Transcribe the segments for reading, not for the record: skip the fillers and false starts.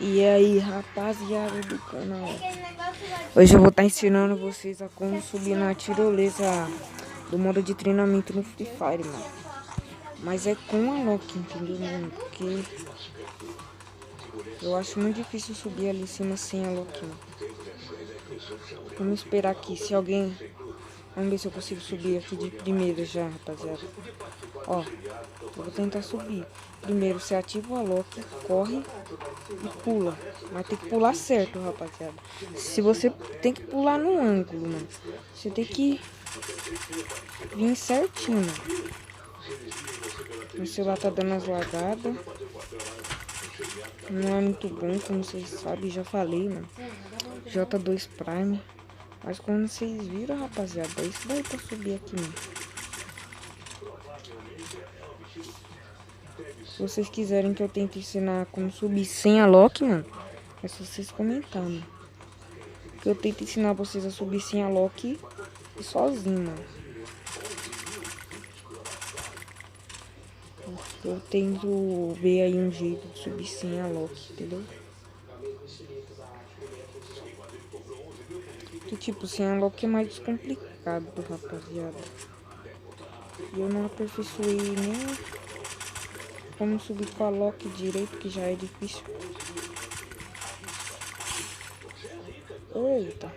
E aí, rapaziada do canal, hoje eu vou estar ensinando vocês a como subir na tirolesa do modo de treinamento no Free Fire, mano. Mas é com a Loki, entendeu, mano? Porque eu acho muito difícil subir ali em cima sem a Loki, mano. Vamos esperar aqui, se alguém... Vamos ver se eu consigo subir aqui de primeira já, rapaziada. Ó, eu vou tentar subir. Primeiro, você ativa o Alok, corre e pula. Mas tem que pular certo, rapaziada. Se você tem que pular no ângulo, mano. Você tem que vir certinho, mano. Meu celular tá dando as largadas. Não é muito bom, como vocês sabem, já falei, mano. J2 Prime. Mas quando vocês viram, rapaziada, é isso daí pra subir aqui, mano. Se vocês quiserem que eu tente ensinar como subir sem a Loki, mano, é só vocês comentarem. Que eu tento ensinar vocês a subir sem a Loki e sozinho, mano. Eu tento ver aí um jeito de subir sem a Loki, entendeu? Que tipo, sem a Loki é mais descomplicado, rapaziada. E eu não aperfeiçoei nem como subir com a Loki direito, que já é difícil. Eita.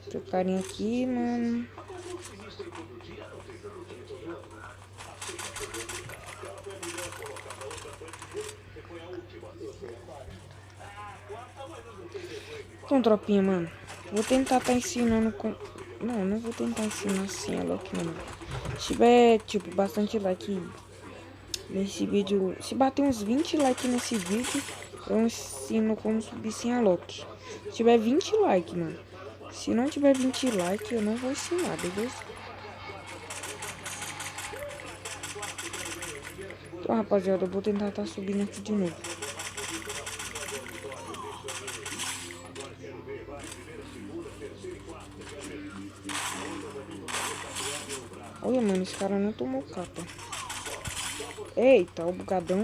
Tem carinha aqui, mano. Então, tropinha, mano. Vou tentar tá ensinando com... Não vou tentar ensinar assim a Loki, não. Se tiver, tipo, bastante like nesse vídeo... Se bater uns 20 likes nesse vídeo, eu ensino como subir sem a Loki. Se tiver 20 likes, mano. Se não tiver 20 likes, eu não vou ensinar, beleza? Então, rapaziada, eu vou tentar tá subindo aqui de novo. Olha, mano, esse cara não tomou capa. Eita, o bugadão.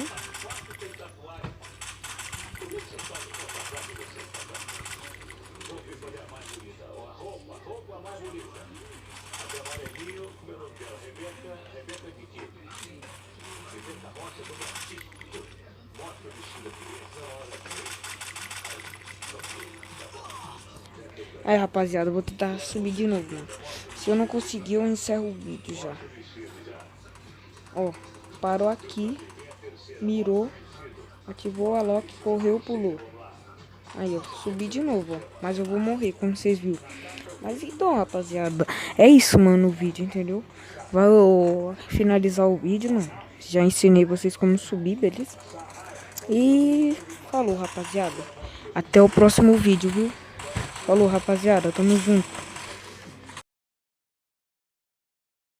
Aí, rapaziada, eu vou tentar subir de novo, mano. Se eu não conseguir, eu encerro o vídeo já. Ó, parou aqui, mirou, ativou a Loki, correu, pulou. Aí, ó, subi de novo, ó. Mas eu vou morrer, como vocês viram. Mas então, rapaziada, é isso, mano, o vídeo, entendeu? Vou finalizar o vídeo, mano. Já ensinei vocês como subir, beleza? E falou, rapaziada. Até o próximo vídeo, viu? Falou, rapaziada. Tamo junto.